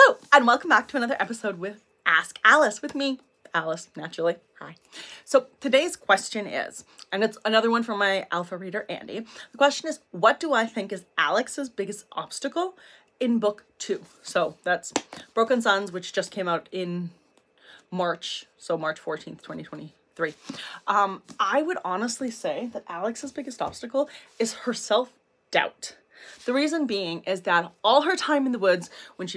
Hello, and welcome back to another episode with Ask Alice with me, Alice, naturally. Hi. So today's question is, and it's another one from my alpha reader, Andy. The question is, what do I think is Alex's biggest obstacle in book 2? So that's Broken Suns, which just came out in March. So March 14th, 2023. I would honestly say that Alex's biggest obstacle is her self-doubt. The reason being is that all her time in the woods, when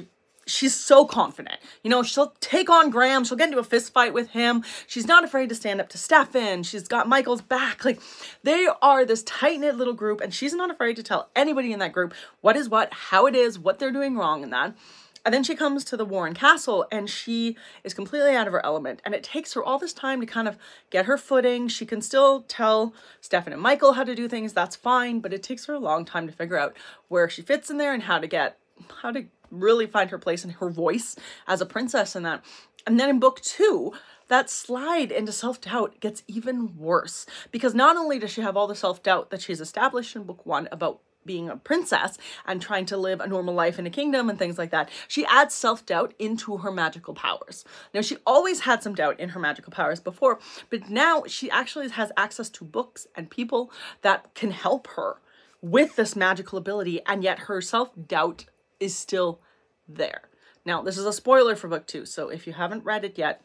she's so confident, you know, she'll take on Graham, she'll get into a fist fight with him, she's not afraid to stand up to Stefan, she's got Michael's back, like they are this tight-knit little group, and she's not afraid to tell anybody in that group what is what, how it is, what they're doing wrong in that. And then she comes to the Warren Castle and she is completely out of her element, and it takes her all this time to kind of get her footing. She can still tell Stefan and Michael how to do things, that's fine, but it takes her a long time to figure out where she fits in there and how to really find her place and her voice as a princess in that. And then in book 2, that slide into self-doubt gets even worse, because not only does she have all the self-doubt that she's established in book 1 about being a princess and trying to live a normal life in a kingdom and things like that, she adds self-doubt into her magical powers. Now, she always had some doubt in her magical powers before, but now she actually has access to books and people that can help her with this magical ability, and yet her self-doubt is still there. Now, this is a spoiler for book 2, so if you haven't read it yet,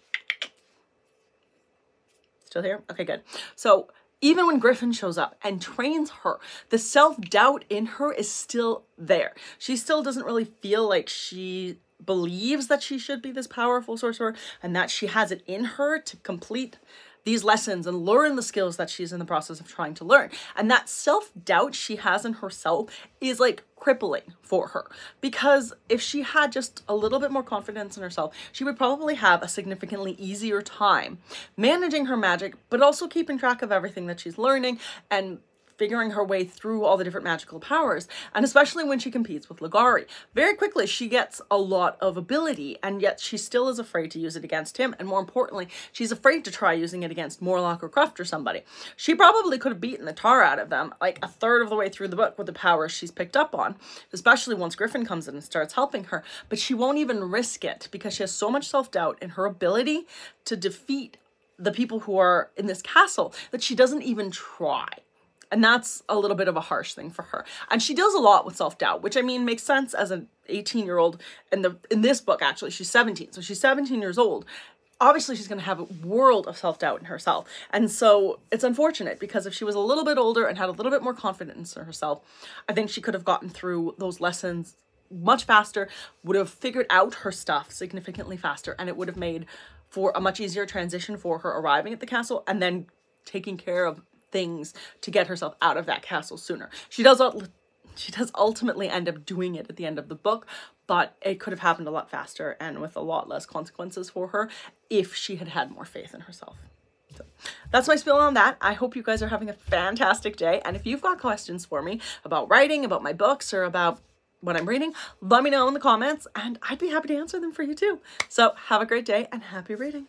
still here? Okay, good. So even when Griffin shows up and trains her, the self-doubt in her is still there. She still doesn't really feel like she believes that she should be this powerful sorcerer and that she has it in her to complete these lessons and learn the skills that she's in the process of trying to learn. And that self-doubt she has in herself is like crippling for her, because if she had just a little bit more confidence in herself, she would probably have a significantly easier time managing her magic, but also keeping track of everything that she's learning and figuring her way through all the different magical powers. And especially when she competes with Ligari, very quickly she gets a lot of ability, and yet she still is afraid to use it against him, and more importantly, she's afraid to try using it against Morlock or Cruft or somebody. She probably could have beaten the tar out of them like a third of the way through the book with the powers she's picked up on, especially once Griffin comes in and starts helping her, but she won't even risk it because she has so much self-doubt in her ability to defeat the people who are in this castle that she doesn't even try. And that's a little bit of a harsh thing for her. And she deals a lot with self-doubt, which I mean makes sense as an 18-year-old. In this book, actually, she's 17. So she's 17 years old. Obviously, she's going to have a world of self-doubt in herself. And so it's unfortunate, because if she was a little bit older and had a little bit more confidence in herself, I think she could have gotten through those lessons much faster, would have figured out her stuff significantly faster, and it would have made for a much easier transition for her arriving at the castle and then taking care of things to get herself out of that castle sooner. She does ultimately end up doing it at the end of the book, but it could have happened a lot faster and with a lot less consequences for her if she had had more faith in herself. So that's my spiel on that. I hope you guys are having a fantastic day, and if you've got questions for me about writing, about my books, or about what I'm reading, let me know in the comments and I'd be happy to answer them for you too. So have a great day and happy reading.